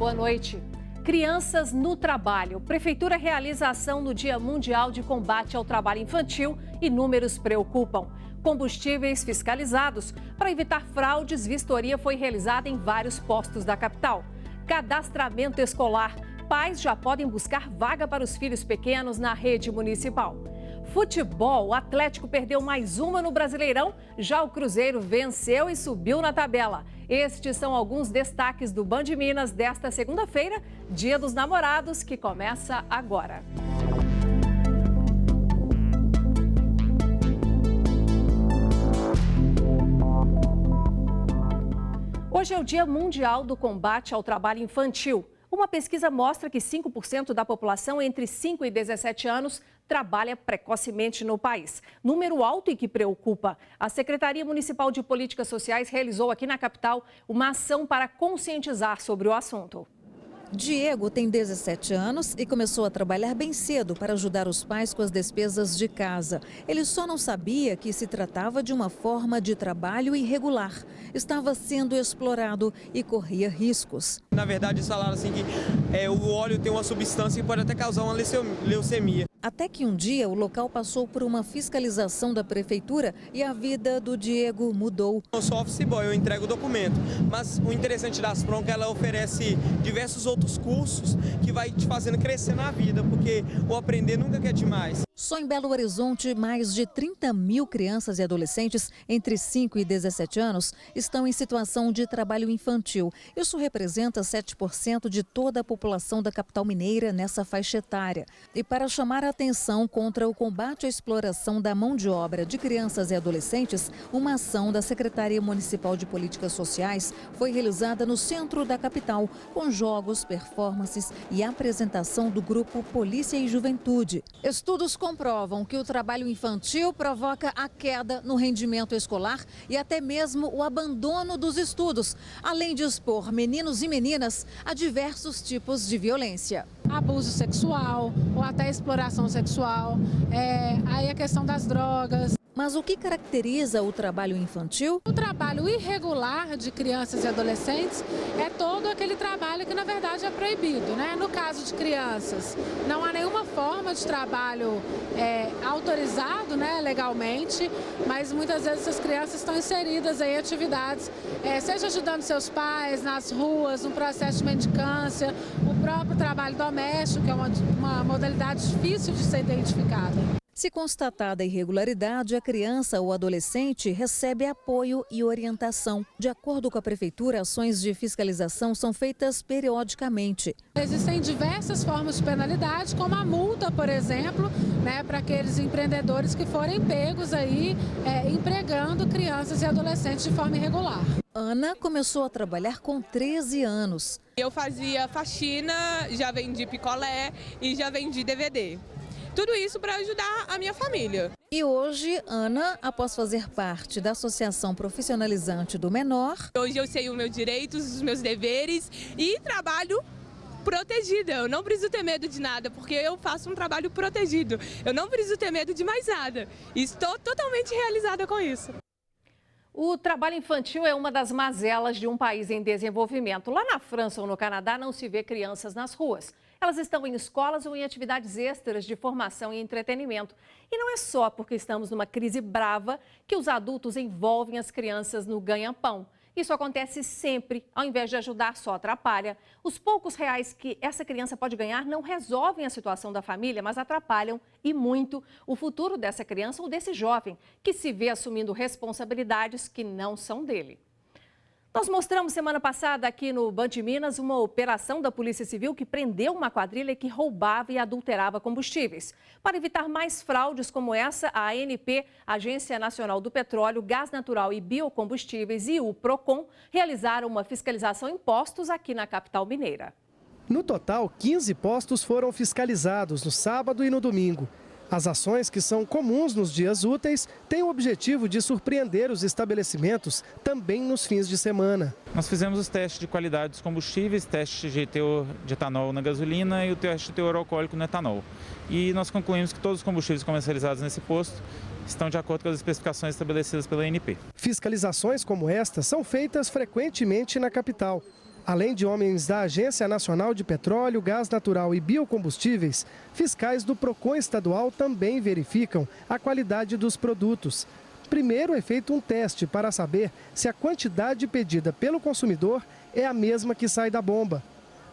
boa noite. Crianças no trabalho. Prefeitura realiza ação no Dia Mundial de Combate ao Trabalho Infantil e números preocupam. Combustíveis fiscalizados. Para evitar fraudes, vistoria foi realizada em vários postos da capital. Cadastramento escolar. Pais já podem buscar vaga para os filhos pequenos na rede municipal. Futebol, o Atlético perdeu mais uma no Brasileirão, já o Cruzeiro venceu e subiu na tabela. Estes são alguns destaques do Band Minas desta segunda-feira, Dia dos Namorados, que começa agora. Hoje é o Dia Mundial do Combate ao Trabalho Infantil. Uma pesquisa mostra que 5% da população entre 5 e 17 anos trabalha precocemente no país. Número alto e que preocupa. A Secretaria Municipal de Políticas Sociais realizou aqui na capital uma ação para conscientizar sobre o assunto. Diego tem 17 anos e começou a trabalhar bem cedo para ajudar os pais com as despesas de casa. Ele só não sabia que se tratava de uma forma de trabalho irregular. Estava sendo explorado e corria riscos. Na verdade, eles falaram assim que o óleo tem uma substância que pode até causar uma leucemia. Até que um dia o local passou por uma fiscalização da prefeitura e a vida do Diego mudou. Eu sou office boy, eu entrego o documento, mas o interessante da Aspron é que ela oferece diversos outros cursos que vai te fazendo crescer na vida, porque o aprender nunca é demais. Só em Belo Horizonte, mais de 30 mil crianças e adolescentes entre 5 e 17 anos estão em situação de trabalho infantil. Isso representa 7% de toda a população da capital mineira nessa faixa etária. E para chamar a atenção contra o combate à exploração da mão de obra de crianças e adolescentes, uma ação da Secretaria Municipal de Políticas Sociais foi realizada no centro da capital, com jogos, performances e apresentação do grupo Polícia e Juventude. Estudos comprovam que o trabalho infantil provoca a queda no rendimento escolar e até mesmo o abandono dos estudos, além de expor meninos e meninas a diversos tipos de violência. Abuso sexual ou até exploração sexual, aí a questão das drogas. Mas o que caracteriza o trabalho infantil? O trabalho irregular de crianças e adolescentes é todo aquele trabalho que, na verdade, é proibido, né? No caso de crianças, não há nenhuma forma de trabalho autorizado, né, legalmente, mas muitas vezes essas crianças estão inseridas em atividades, seja ajudando seus pais nas ruas, no processo de mendicância, o próprio trabalho doméstico, que é uma modalidade difícil de ser identificada. Se constatada irregularidade, a criança ou adolescente recebe apoio e orientação. De acordo com a Prefeitura, ações de fiscalização são feitas periodicamente. Existem diversas formas de penalidade, como a multa, por exemplo, né, para aqueles empreendedores que forem pegos aí empregando crianças e adolescentes de forma irregular. Ana começou a trabalhar com 13 anos. Eu fazia faxina, já vendi picolé e já vendi DVD. Tudo isso para ajudar a minha família. E hoje, Ana, após fazer parte da Associação Profissionalizante do Menor... Hoje eu sei os meus direitos, os meus deveres e trabalho protegida. Eu não preciso ter medo de nada, porque eu faço um trabalho protegido. Eu não preciso ter medo de mais nada. Estou totalmente realizada com isso. O trabalho infantil é uma das mazelas de um país em desenvolvimento. Lá na França ou no Canadá não se vê crianças nas ruas. Elas estão em escolas ou em atividades extras de formação e entretenimento. E não é só porque estamos numa crise brava que os adultos envolvem as crianças no ganha-pão. Isso acontece sempre, ao invés de ajudar, só atrapalha. Os poucos reais que essa criança pode ganhar não resolvem a situação da família, mas atrapalham e muito o futuro dessa criança ou desse jovem que se vê assumindo responsabilidades que não são dele. Nós mostramos semana passada aqui no Band Minas uma operação da Polícia Civil que prendeu uma quadrilha que roubava e adulterava combustíveis. Para evitar mais fraudes como essa, a ANP, Agência Nacional do Petróleo, Gás Natural e Biocombustíveis e o PROCON realizaram uma fiscalização em postos aqui na capital mineira. No total, 15 postos foram fiscalizados no sábado e no domingo. As ações, que são comuns nos dias úteis, têm o objetivo de surpreender os estabelecimentos também nos fins de semana. Nós fizemos os testes de qualidade dos combustíveis, teste de teor de etanol na gasolina e o teste de teor alcoólico no etanol. E nós concluímos que todos os combustíveis comercializados nesse posto estão de acordo com as especificações estabelecidas pela ANP. Fiscalizações como esta são feitas frequentemente na capital. Além de homens da Agência Nacional de Petróleo, Gás Natural e Biocombustíveis, fiscais do PROCON estadual também verificam a qualidade dos produtos. Primeiro é feito um teste para saber se a quantidade pedida pelo consumidor é a mesma que sai da bomba.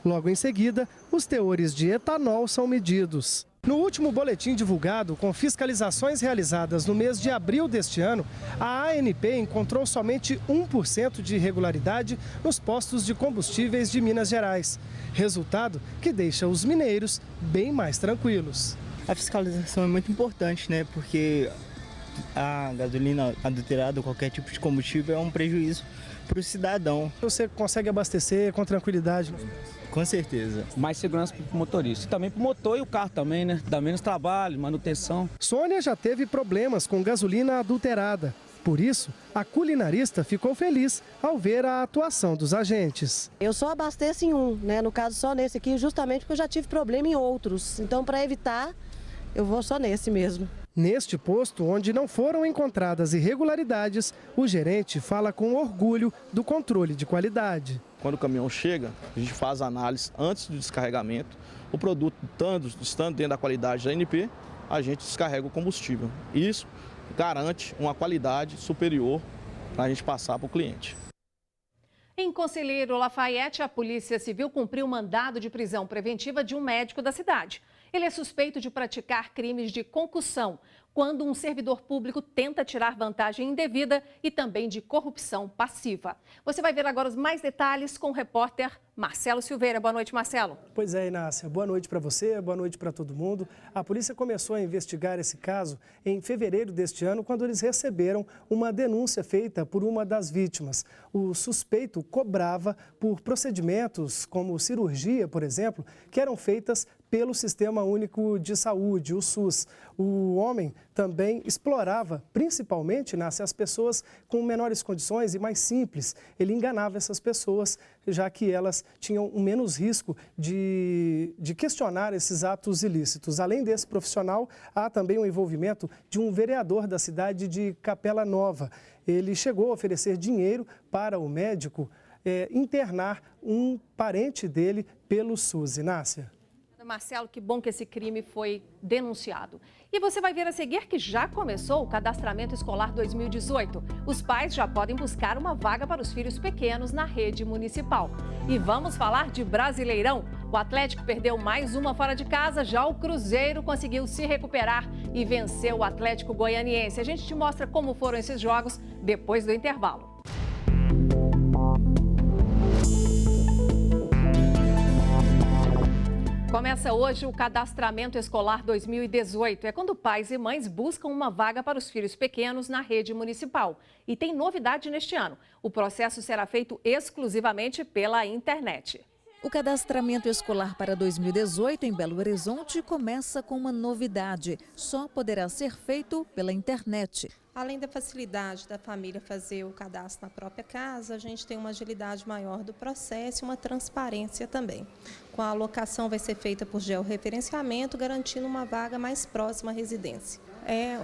Logo em seguida, os teores de etanol são medidos. No último boletim divulgado, com fiscalizações realizadas no mês de abril deste ano, a ANP encontrou somente 1% de irregularidade nos postos de combustíveis de Minas Gerais. Resultado que deixa os mineiros bem mais tranquilos. A fiscalização é muito importante, né? Porque a gasolina adulterada, qualquer tipo de combustível, é um prejuízo para o cidadão. Você consegue abastecer com tranquilidade? Com certeza. Mais segurança para o motorista. E também para o motor e o carro também, né? Dá menos trabalho, manutenção. Sônia já teve problemas com gasolina adulterada. Por isso, a culinarista ficou feliz ao ver a atuação dos agentes. Eu só abasteço em um, né? No caso só nesse aqui, justamente porque eu já tive problema em outros. Então, para evitar, eu vou só nesse mesmo. Neste posto, onde não foram encontradas irregularidades, o gerente fala com orgulho do controle de qualidade. Quando o caminhão chega, a gente faz a análise antes do descarregamento. O produto estando dentro da qualidade da ANP, a gente descarrega o combustível. Isso garante uma qualidade superior para a gente passar para o cliente. Em Conselheiro Lafayette, a Polícia Civil cumpriu o mandado de prisão preventiva de um médico da cidade. Ele é suspeito de praticar crimes de concussão, quando um servidor público tenta tirar vantagem indevida e também de corrupção passiva. Você vai ver agora os mais detalhes com o repórter Marcelo Silveira. Boa noite, Marcelo. Pois é, Inácia. Boa noite para você, boa noite para todo mundo. A polícia começou a investigar esse caso em fevereiro deste ano, quando eles receberam uma denúncia feita por uma das vítimas. O suspeito cobrava por procedimentos como cirurgia, por exemplo, que eram feitas pelo Sistema Único de Saúde, o SUS. O homem também explorava, principalmente, as pessoas com menores condições e mais simples. Ele enganava essas pessoas, já que elas tinham um menos risco de questionar esses atos ilícitos. Além desse profissional, há também o envolvimento de um vereador da cidade de Capela Nova. Ele chegou a oferecer dinheiro para o médico internar um parente dele pelo SUS. Inácia. Marcelo, que bom que esse crime foi denunciado. E você vai ver a seguir que já começou o cadastramento escolar 2018. Os pais já podem buscar uma vaga para os filhos pequenos na rede municipal. E vamos falar de Brasileirão. O Atlético perdeu mais uma fora de casa, já o Cruzeiro conseguiu se recuperar e venceu o Atlético Goianiense. A gente te mostra como foram esses jogos depois do intervalo. Começa hoje o cadastramento escolar 2018. É quando pais e mães buscam uma vaga para os filhos pequenos na rede municipal. E tem novidade neste ano. O processo será feito exclusivamente pela internet. O cadastramento escolar para 2018 em Belo Horizonte começa com uma novidade. Só poderá ser feito pela internet. Além da facilidade da família fazer o cadastro na própria casa, a gente tem uma agilidade maior do processo e uma transparência também. Com a alocação vai ser feita por georreferenciamento, garantindo uma vaga mais próxima à residência. É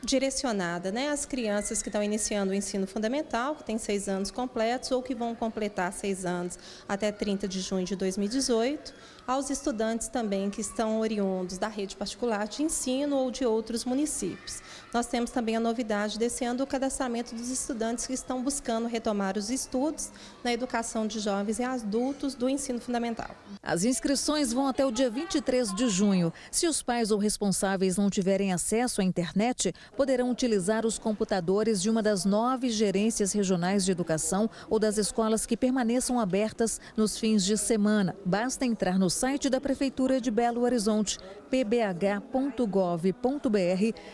direcionada, às crianças que estão iniciando o ensino fundamental, que têm 6 anos completos ou que vão completar 6 anos até 30 de junho de 2018, aos estudantes também que estão oriundos da rede particular de ensino ou de outros municípios. Nós temos também a novidade desse ano do cadastramento dos estudantes que estão buscando retomar os estudos na educação de jovens e adultos do ensino fundamental. As inscrições vão até o dia 23 de junho. Se os pais ou responsáveis não tiverem acesso à internet, poderão utilizar os computadores de uma das 9 gerências regionais de educação ou das escolas que permaneçam abertas nos fins de semana. Basta entrar no site da Prefeitura de Belo Horizonte, pbh.gov.br,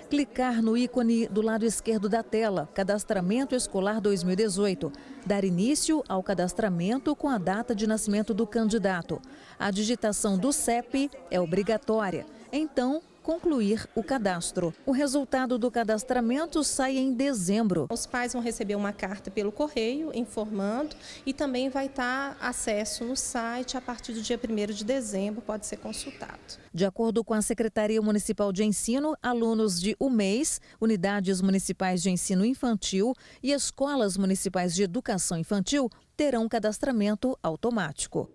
clicar no ícone do lado esquerdo da tela, Cadastramento Escolar 2018, dar início ao cadastramento com a data de nascimento do candidato. A digitação do CEP é obrigatória. Então, concluir o cadastro. O resultado do cadastramento sai em dezembro. Os pais vão receber uma carta pelo correio informando e também vai estar acesso no site a partir do dia 1º de dezembro, pode ser consultado. De acordo com a Secretaria Municipal de Ensino, alunos de UMEIs, unidades municipais de ensino infantil e escolas municipais de educação infantil terão cadastramento automático.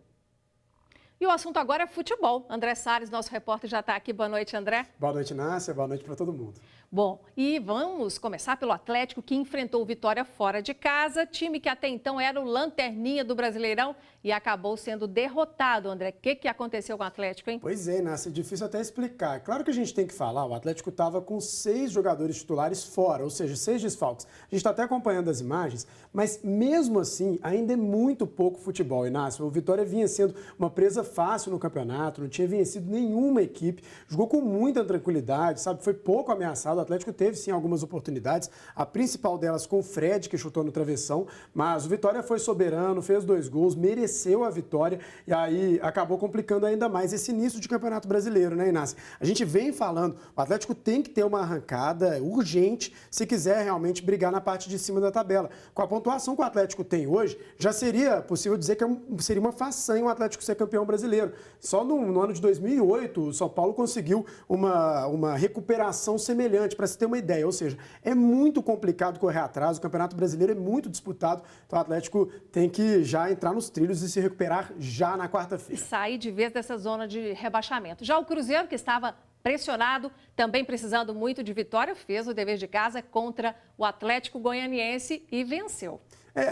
E o assunto agora é futebol. André Salles, nosso repórter, já está aqui. Boa noite, André. Boa noite, Nácia. Boa noite para todo mundo. Bom, e vamos começar pelo Atlético, que enfrentou o Vitória fora de casa, time que até então era o lanterninha do Brasileirão e acabou sendo derrotado. André, o que aconteceu com o Atlético, hein? Pois é, Nácia, é difícil até explicar. Claro que a gente tem que falar, o Atlético estava com 6 jogadores titulares fora, ou seja, 6 desfalques. A gente está até acompanhando as imagens, mas mesmo assim, ainda é muito pouco futebol, Inácio. O Vitória vinha sendo uma presa fácil no campeonato, não tinha vencido nenhuma equipe, jogou com muita tranquilidade, sabe? Foi pouco ameaçado. O Atlético teve sim algumas oportunidades, a principal delas com o Fred, que chutou no travessão, mas o Vitória foi soberano, fez 2 gols, mereceu a vitória e aí acabou complicando ainda mais esse início de campeonato brasileiro, né, Inácio? A gente vem falando, o Atlético tem que ter uma arrancada urgente se quiser realmente brigar na parte de cima da tabela. Com a pontuação que o Atlético tem hoje, já seria possível dizer que seria uma façanha o Atlético ser campeão brasileiro. Só no ano de 2008, o São Paulo conseguiu uma recuperação semelhante, para se ter uma ideia. Ou seja, é muito complicado correr atrás, o Campeonato Brasileiro é muito disputado, então o Atlético tem que já entrar nos trilhos e se recuperar já na quarta-feira. E sair de vez dessa zona de rebaixamento. Já o Cruzeiro, que estava pressionado, também precisando muito de vitória, fez o dever de casa contra o Atlético Goianiense e venceu.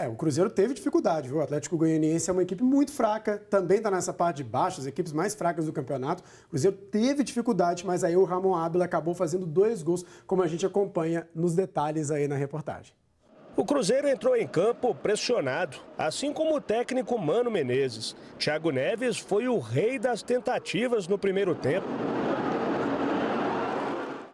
O Cruzeiro teve dificuldade, viu? O Atlético Goianiense é uma equipe muito fraca, também está nessa parte de baixo, as equipes mais fracas do campeonato. O Cruzeiro teve dificuldade, mas aí o Ramon Ábila acabou fazendo 2 gols, como a gente acompanha nos detalhes aí na reportagem. O Cruzeiro entrou em campo pressionado, assim como o técnico Mano Menezes. Thiago Neves foi o rei das tentativas no primeiro tempo.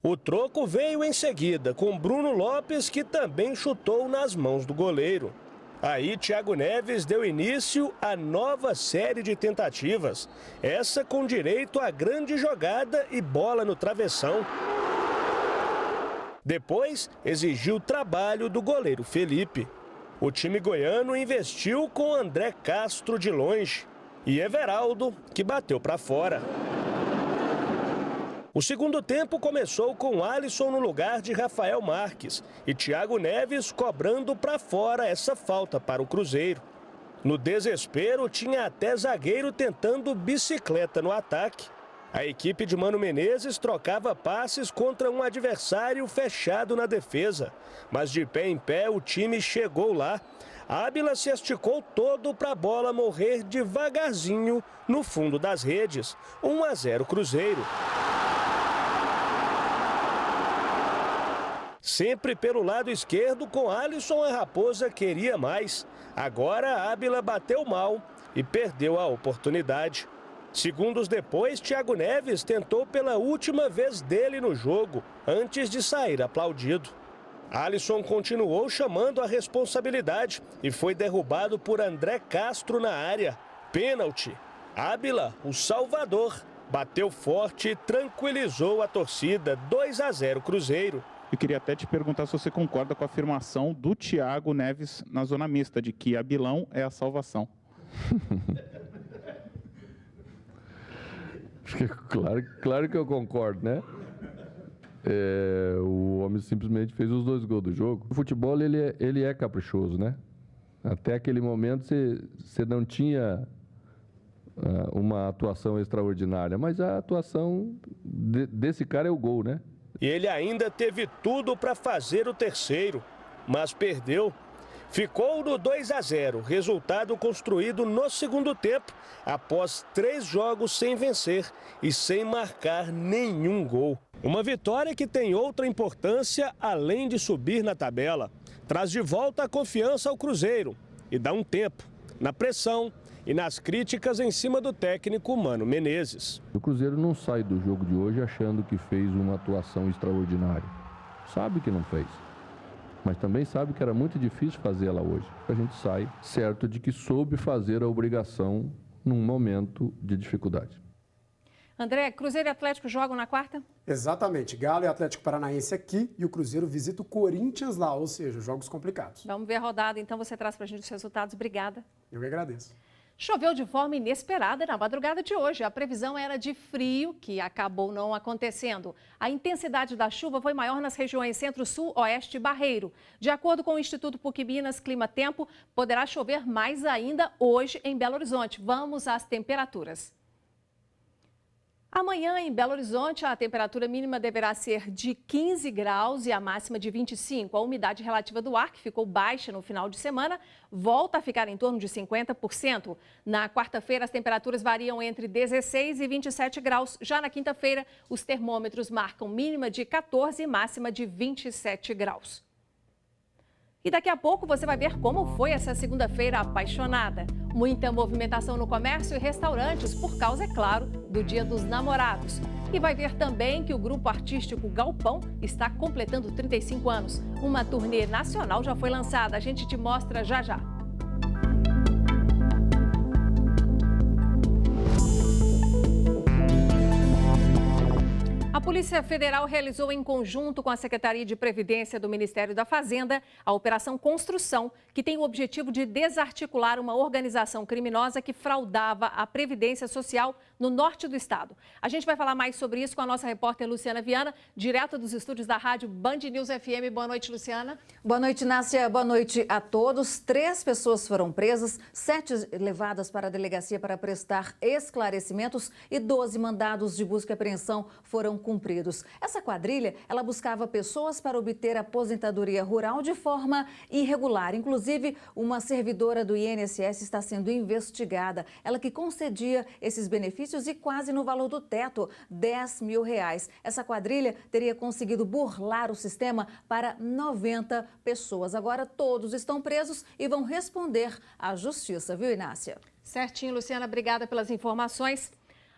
O troco veio em seguida, com Bruno Lopes, que também chutou nas mãos do goleiro. Aí, Thiago Neves deu início à nova série de tentativas. Essa com direito a grande jogada e bola no travessão. Depois, exigiu o trabalho do goleiro Felipe. O time goiano investiu com André Castro de longe e Everaldo, que bateu para fora. O segundo tempo começou com Alisson no lugar de Rafael Marques e Thiago Neves cobrando para fora essa falta para o Cruzeiro. No desespero, tinha até zagueiro tentando bicicleta no ataque. A equipe de Mano Menezes trocava passes contra um adversário fechado na defesa, mas de pé em pé o time chegou lá. Ábila se esticou todo para a bola morrer devagarzinho no fundo das redes. 1-0 Cruzeiro. Sempre pelo lado esquerdo, com Alisson, a Raposa queria mais. Agora Ábila bateu mal e perdeu a oportunidade. Segundos depois, Thiago Neves tentou pela última vez dele no jogo, antes de sair aplaudido. Alisson continuou chamando a responsabilidade e foi derrubado por André Castro na área. Pênalti. Ábila, o salvador, bateu forte e tranquilizou a torcida. 2-0 Cruzeiro. Eu queria até te perguntar se você concorda com a afirmação do Thiago Neves na zona mista, de que Abilão é a salvação. Claro que eu concordo, né? O homem simplesmente fez os 2 gols do jogo. O futebol, ele é caprichoso, né? Até aquele momento você não tinha uma atuação extraordinária, mas a atuação desse cara é o gol, né? E ele ainda teve tudo para fazer o terceiro, mas perdeu. Ficou no 2-0, resultado construído no segundo tempo, após 3 jogos sem vencer e sem marcar nenhum gol. Uma vitória que tem outra importância além de subir na tabela. Traz de volta a confiança ao Cruzeiro e dá um tempo na pressão e nas críticas em cima do técnico Mano Menezes. O Cruzeiro não sai do jogo de hoje achando que fez uma atuação extraordinária. Sabe que não fez. Mas também sabe que era muito difícil fazê-la hoje. A gente sai certo de que soube fazer a obrigação num momento de dificuldade. André, Cruzeiro e Atlético jogam na quarta? Exatamente. Galo e Atlético Paranaense aqui e o Cruzeiro visita o Corinthians lá, ou seja, jogos complicados. Vamos ver a rodada, então você traz pra gente os resultados. Obrigada. Eu que agradeço. Choveu de forma inesperada na madrugada de hoje. A previsão era de frio, que acabou não acontecendo. A intensidade da chuva foi maior nas regiões Centro-Sul, Oeste e Barreiro. De acordo com o Instituto PUC-Minas Clima-Tempo, poderá chover mais ainda hoje em Belo Horizonte. Vamos às temperaturas. Amanhã, em Belo Horizonte, a temperatura mínima deverá ser de 15 graus e a máxima de 25. A umidade relativa do ar, que ficou baixa no final de semana, volta a ficar em torno de 50%. Na quarta-feira, as temperaturas variam entre 16 e 27 graus. Já na quinta-feira, os termômetros marcam mínima de 14 e máxima de 27 graus. E daqui a pouco você vai ver como foi essa segunda-feira apaixonada. Muita movimentação no comércio e restaurantes, por causa, é claro, do Dia dos Namorados. E vai ver também que o grupo artístico Galpão está completando 35 anos. Uma turnê nacional já foi lançada, a gente te mostra já já. A Polícia Federal realizou em conjunto com a Secretaria de Previdência do Ministério da Fazenda a Operação Construção, que tem o objetivo de desarticular uma organização criminosa que fraudava a Previdência Social no norte do estado. A gente vai falar mais sobre isso com a nossa repórter Luciana Viana, direto dos estúdios da rádio Band News FM. Boa noite, Luciana. Boa noite, Nácia. Boa noite a todos. 3 pessoas foram presas, 7 levadas para a delegacia para prestar esclarecimentos e 12 mandados de busca e apreensão foram cumpridos. Essa quadrilha, ela buscava pessoas para obter aposentadoria rural de forma irregular. Inclusive, uma servidora do INSS está sendo investigada. Ela que concedia esses benefícios e quase no valor do teto, R$10 mil. Essa quadrilha teria conseguido burlar o sistema para 90 pessoas. Agora todos estão presos e vão responder à justiça, viu, Inácia? Certinho, Luciana. Obrigada pelas informações.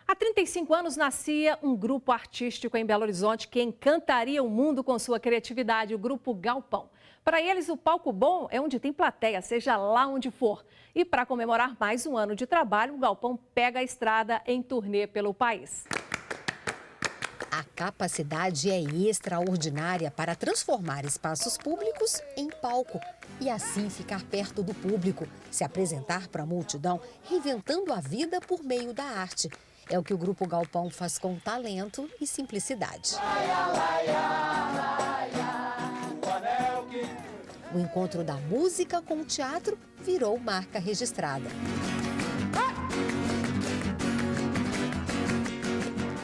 Há 35 anos nascia um grupo artístico em Belo Horizonte que encantaria o mundo com sua criatividade, o Grupo Galpão. Para eles, o palco bom é onde tem plateia, seja lá onde for. E para comemorar mais um ano de trabalho, o Galpão pega a estrada em turnê pelo país. A capacidade é extraordinária para transformar espaços públicos em palco e assim ficar perto do público, se apresentar para a multidão, reinventando a vida por meio da arte. É o que o Grupo Galpão faz com talento e simplicidade. O encontro da música com o teatro virou marca registrada.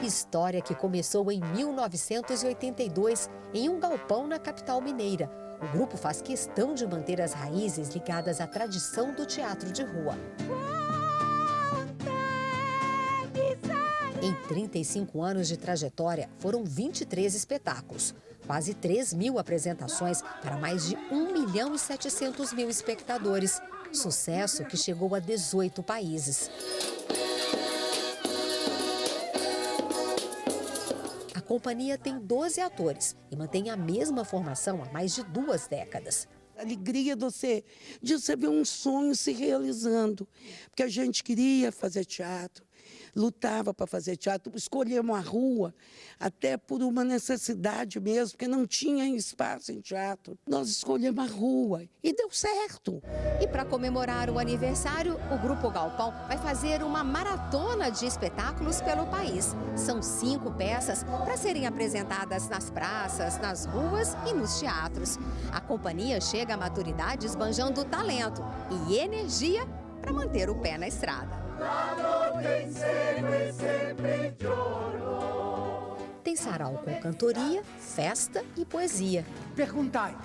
História que começou em 1982, em um galpão na capital mineira. O grupo faz questão de manter as raízes ligadas à tradição do teatro de rua. Em 35 anos de trajetória, foram 23 espetáculos, quase 3 mil apresentações para mais de 1.700.000 espectadores. Sucesso que chegou a 18 países. A companhia tem 12 atores e mantém a mesma formação há mais de 2 décadas. A alegria de você ver um sonho se realizando, porque a gente queria fazer teatro, lutava para fazer teatro, escolhemos a rua até por uma necessidade mesmo, porque não tinha espaço em teatro. Nós escolhemos a rua e deu certo. E para comemorar o aniversário, o Grupo Galpão vai fazer uma maratona de espetáculos pelo país. São 5 peças para serem apresentadas nas praças, nas ruas e nos teatros. A companhia chega à maturidade esbanjando talento e energia para manter o pé na estrada. Tem sarau com cantoria, festa e poesia. Perguntai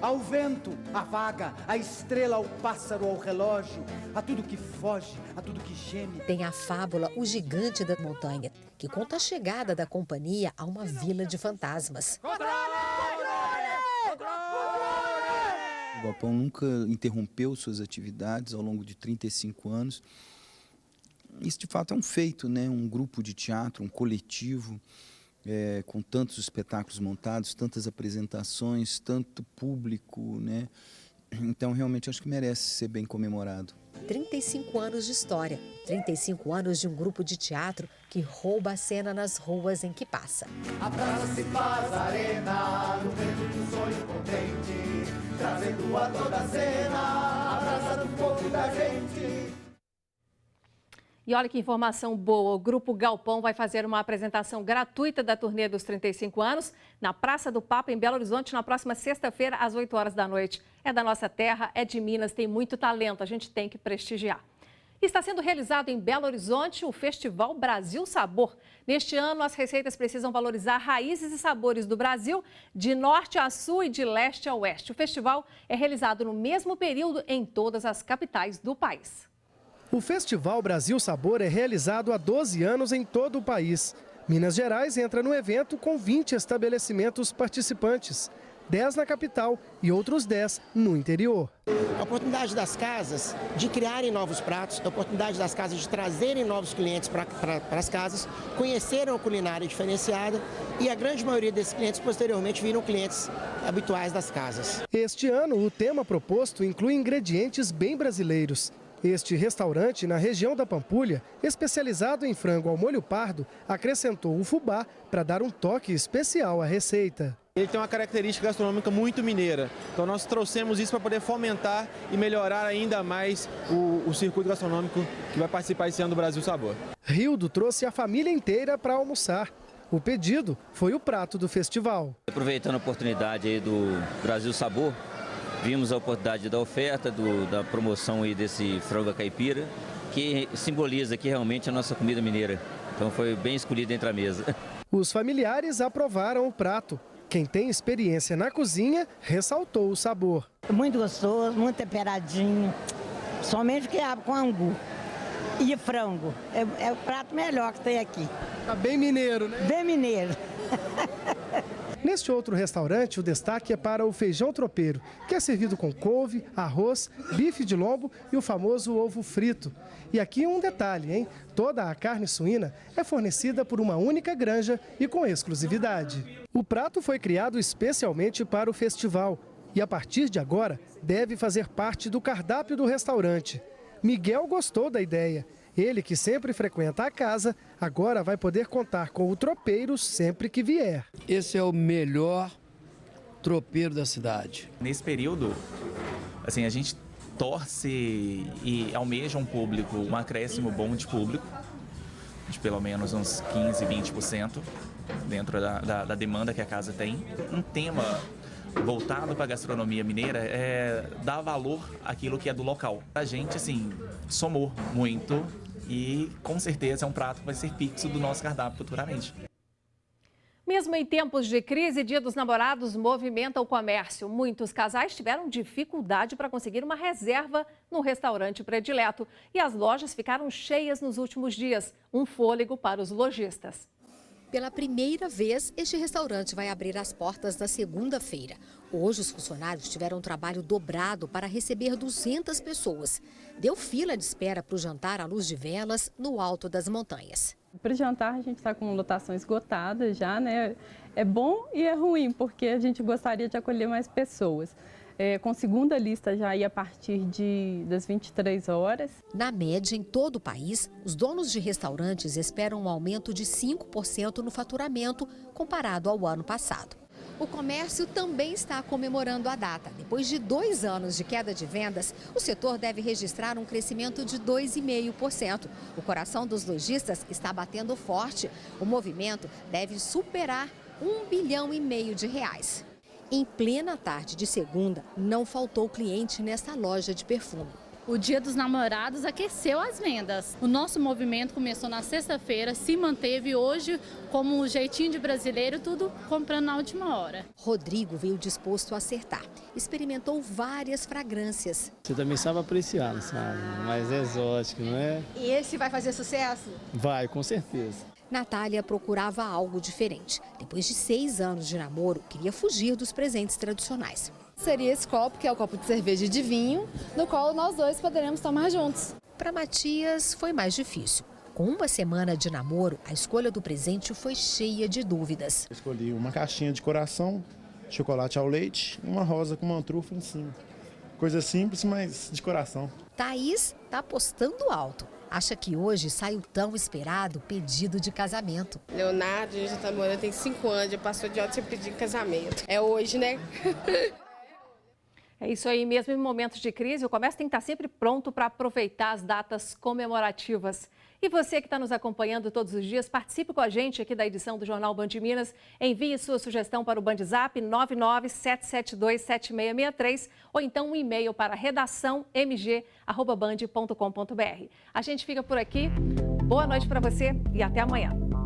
ao vento, à vaga, à estrela, ao pássaro, ao relógio, a tudo que foge, a tudo que geme. Tem a fábula O Gigante da Montanha, que conta a chegada da companhia a uma vila de fantasmas. O Galpão nunca interrompeu suas atividades ao longo de 35 anos. Isso, de fato, é um feito, né? Um grupo de teatro, um coletivo, com tantos espetáculos montados, tantas apresentações, tanto público, né? Então, realmente, acho que merece ser bem comemorado. 35 anos de história. 35 anos de um grupo de teatro que rouba a cena nas ruas em que passa. A praça se faz arena, no vento do sonho contente, trazendo a toda a cena, a praça do povo e da gente. E olha que informação boa, o Grupo Galpão vai fazer uma apresentação gratuita da turnê dos 35 anos na Praça do Papa, em Belo Horizonte, na próxima sexta-feira, às 8 horas da noite. É da nossa terra, é de Minas, tem muito talento, a gente tem que prestigiar. Está sendo realizado em Belo Horizonte o Festival Brasil Sabor. Neste ano, as receitas precisam valorizar raízes e sabores do Brasil, de norte a sul e de leste a oeste. O festival é realizado no mesmo período em todas as capitais do país. O Festival Brasil Sabor é realizado há 12 anos em todo o país. Minas Gerais entra no evento com 20 estabelecimentos participantes, 10 na capital e outros 10 no interior. A oportunidade das casas de criarem novos pratos, a oportunidade das casas de trazerem novos clientes para as casas, conheceram a culinária diferenciada e a grande maioria desses clientes posteriormente viram clientes habituais das casas. Este ano, o tema proposto inclui ingredientes bem brasileiros. Este restaurante, na região da Pampulha, especializado em frango ao molho pardo, acrescentou o fubá para dar um toque especial à receita. Ele tem uma característica gastronômica muito mineira, então nós trouxemos isso para poder fomentar e melhorar ainda mais o circuito gastronômico que vai participar esse ano do Brasil Sabor. Rildo trouxe a família inteira para almoçar. O pedido foi o prato do festival. Aproveitando a oportunidade aí do Brasil Sabor, vimos a oportunidade da oferta, da promoção aí desse frango caipira, que simboliza aqui realmente a nossa comida mineira. Então foi bem escolhido entre a mesa. Os familiares aprovaram o prato. Quem tem experiência na cozinha ressaltou o sabor. Muito gostoso, muito temperadinho, somente quiabo com angu e frango. É o prato melhor que tem aqui. Tá bem mineiro, né? Bem mineiro. Neste outro restaurante, o destaque é para o feijão tropeiro, que é servido com couve, arroz, bife de lombo e o famoso ovo frito. E aqui um detalhe, hein? Toda a carne suína é fornecida por uma única granja e com exclusividade. O prato foi criado especialmente para o festival e, a partir de agora, deve fazer parte do cardápio do restaurante. Miguel gostou da ideia. Ele, que sempre frequenta a casa, agora vai poder contar com o tropeiro sempre que vier. Esse é o melhor tropeiro da cidade. Nesse período, assim, a gente torce e almeja um público, um acréscimo bom de público, de pelo menos uns 15, 20% dentro da demanda que a casa tem. Um tema voltado para a gastronomia mineira é dar valor àquilo que é do local. A gente, assim, somou muito e com certeza é um prato que vai ser fixo do nosso cardápio futuramente. Mesmo em tempos de crise, Dia dos Namorados movimenta o comércio. Muitos casais tiveram dificuldade para conseguir uma reserva no restaurante predileto. E as lojas ficaram cheias nos últimos dias. Um fôlego para os lojistas. Pela primeira vez, este restaurante vai abrir as portas na segunda-feira. Hoje, os funcionários tiveram um trabalho dobrado para receber 200 pessoas. Deu fila de espera para o jantar à luz de velas no alto das montanhas. Para o jantar, a gente está com lotação esgotada já, né? É bom e é ruim, porque a gente gostaria de acolher mais pessoas. Com segunda lista já ia a partir das 23 horas. Na média, em todo o país, os donos de restaurantes esperam um aumento de 5% no faturamento comparado ao ano passado. O comércio também está comemorando a data. Depois de 2 anos de queda de vendas, o setor deve registrar um crescimento de 2,5%. O coração dos lojistas está batendo forte. O movimento deve superar R$1,5 bilhão de reais. Em plena tarde de segunda, não faltou cliente nesta loja de perfume. O Dia dos Namorados aqueceu as vendas. O nosso movimento começou na sexta-feira, se manteve hoje como um jeitinho de brasileiro, tudo comprando na última hora. Rodrigo veio disposto a acertar. Experimentou várias fragrâncias. Você também sabe apreciar, sabe? Mais exótico, não é? E esse vai fazer sucesso? Vai, com certeza. Natália procurava algo diferente. Depois de 6 anos de namoro, queria fugir dos presentes tradicionais. Seria esse copo, que é o copo de cerveja e de vinho, no qual nós dois poderemos tomar juntos. Para Matias, foi mais difícil. Com 1 semana de namoro, a escolha do presente foi cheia de dúvidas. Escolhi uma caixinha de coração, chocolate ao leite e uma rosa com uma trufa em cima. Coisa simples, mas de coração. Thaís tá apostando alto. Acha que hoje sai o tão esperado pedido de casamento. Leonardo, a gente já tá morando tem 5 anos, já passou de hora de você pedir casamento. É hoje, né? É isso aí, mesmo em momentos de crise, o comércio tem que estar sempre pronto para aproveitar as datas comemorativas. E você que está nos acompanhando todos os dias, participe com a gente aqui da edição do Jornal Band Minas. Envie sua sugestão para o BandZap 997727663 ou então um e-mail para redaçãomg@band.com.br. A gente fica por aqui. Boa noite para você e até amanhã.